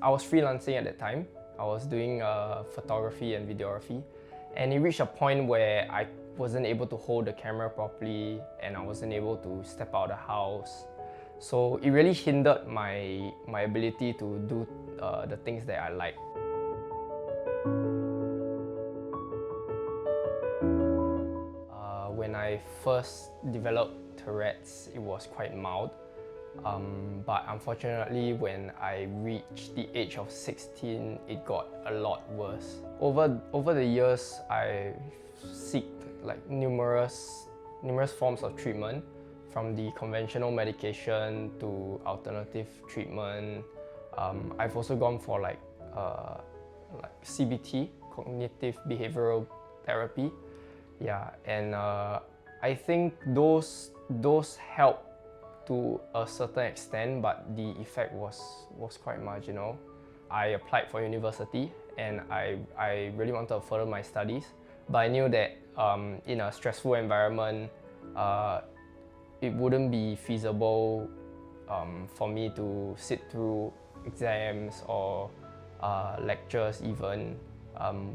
I was freelancing at that time. I was doing photography and videography, and it reached a point where I wasn't able to hold the camera properly, and I wasn't able to step out of the house. So it really hindered my ability to do the things that I like. When I first developed Tourette's, it was quite mild. But unfortunately, when I reached the age of 16, it got a lot worse. Over the years, I sought like numerous forms of treatment, from the conventional medication to alternative treatment. I've also gone for like CBT, cognitive behavioral therapy. Yeah, and I think those help to a certain extent, but the effect was quite marginal. I applied for university, and I really wanted to further my studies, but I knew that in a stressful environment, it wouldn't be feasible for me to sit through exams or lectures even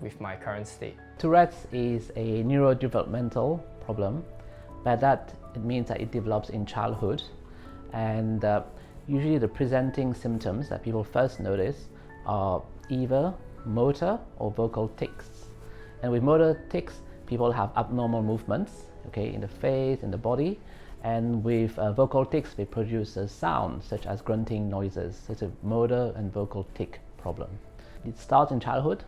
with my current state. Tourette's is a neurodevelopmental problem. By that, it means that it develops in childhood, and usually the presenting symptoms that people first notice are either motor or vocal tics. And with motor tics, people have abnormal movements, okay, in the face, in the body. And with vocal tics, they produce a sound such as grunting noises. So it's a motor and vocal tic problem. It starts in childhood,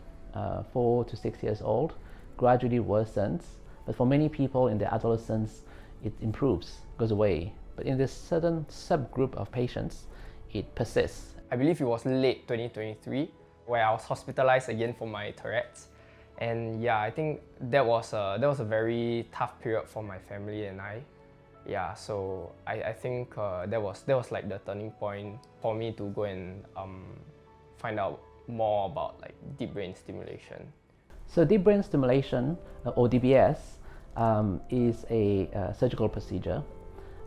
4 to 6 years old, gradually worsens, but for many people in their adolescence, it improves, goes away. But in this certain subgroup of patients, it persists. I believe it was late 2023 where I was hospitalized again for my Tourette's. And yeah, I think that was a very tough period for my family and I. Yeah, so I think that was like the turning point for me to go and find out more about like deep brain stimulation. So deep brain stimulation, or DBS, is a surgical procedure.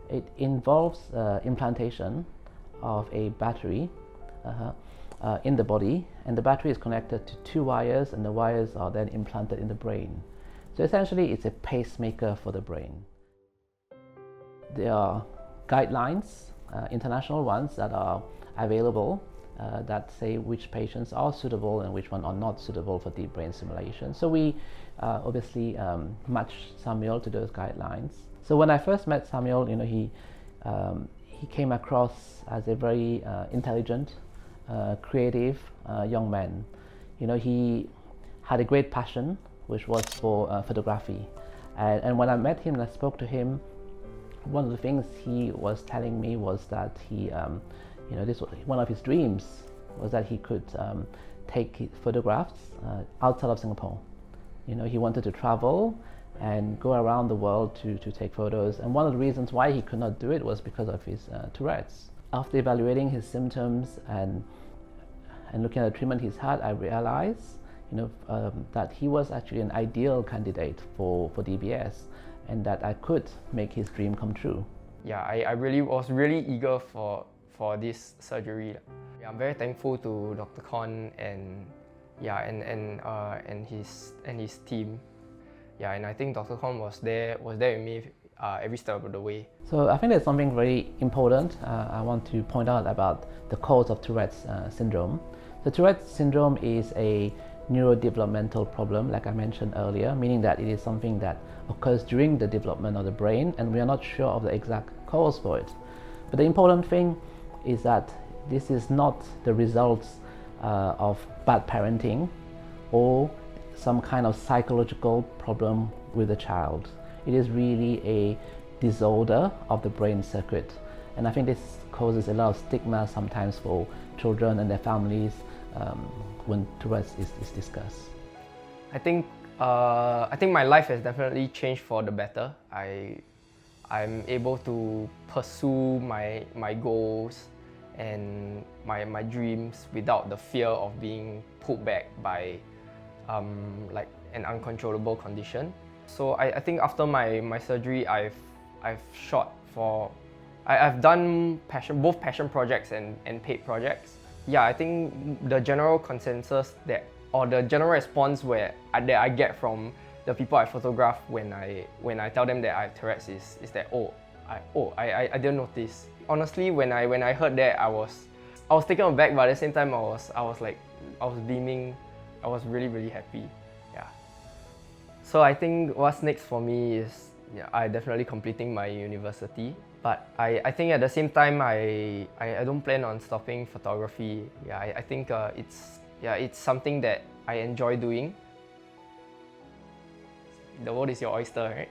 It involves implantation of a battery in the body, and the battery is connected to 2 wires, and the wires are then implanted in the brain. So essentially, it's a pacemaker for the brain. There are guidelines, international ones, that are available that say which patients are suitable and which one are not suitable for deep brain stimulation. So we obviously match Samuel to those guidelines. So when I first met Samuel, he came across as a very intelligent, creative young man. He had a great passion, which was for photography. And when I met him and I spoke to him, one of the things he was telling me was that he, this was one of his dreams, was that he could take photographs outside of Singapore. He wanted to travel and go around the world to take photos. And one of the reasons why he could not do it was because of his Tourette's. After evaluating his symptoms and looking at the treatment he's had, I realized that he was actually an ideal candidate for DBS, and that I could make his dream come true. Yeah, I was really eager for this surgery. Yeah, I'm very thankful to Dr. Khon and his team. Yeah, and I think Dr. Khon was there with me every step of the way. So I think there's something very important I want to point out about the cause of Tourette's syndrome. The Tourette's syndrome is a neurodevelopmental problem, like I mentioned earlier, meaning that it is something that occurs during the development of the brain, and we are not sure of the exact cause for it. But the important thing is that this is not the results of bad parenting or some kind of psychological problem with the child. It is really a disorder of the brain circuit, and I think this causes a lot of stigma sometimes for children and their families when Tourette's is discussed. I think my life has definitely changed for the better. I'm able to pursue my goals and my dreams without the fear of being pulled back by like an uncontrollable condition. So I think after my surgery, I've done both passion projects and paid projects, yeah, I think the general consensus that, or the general response that I get from the people I photograph when I tell them that I have Tourette's is that I didn't notice. Honestly, when I heard that, I was taken aback, but at the same time I was beaming. I was really happy. Yeah. So I think what's next for me is, yeah, I definitely completing my university. But I think at the same time I don't plan on stopping photography. Yeah, I think it's something that I enjoy doing. The world is your oyster, right?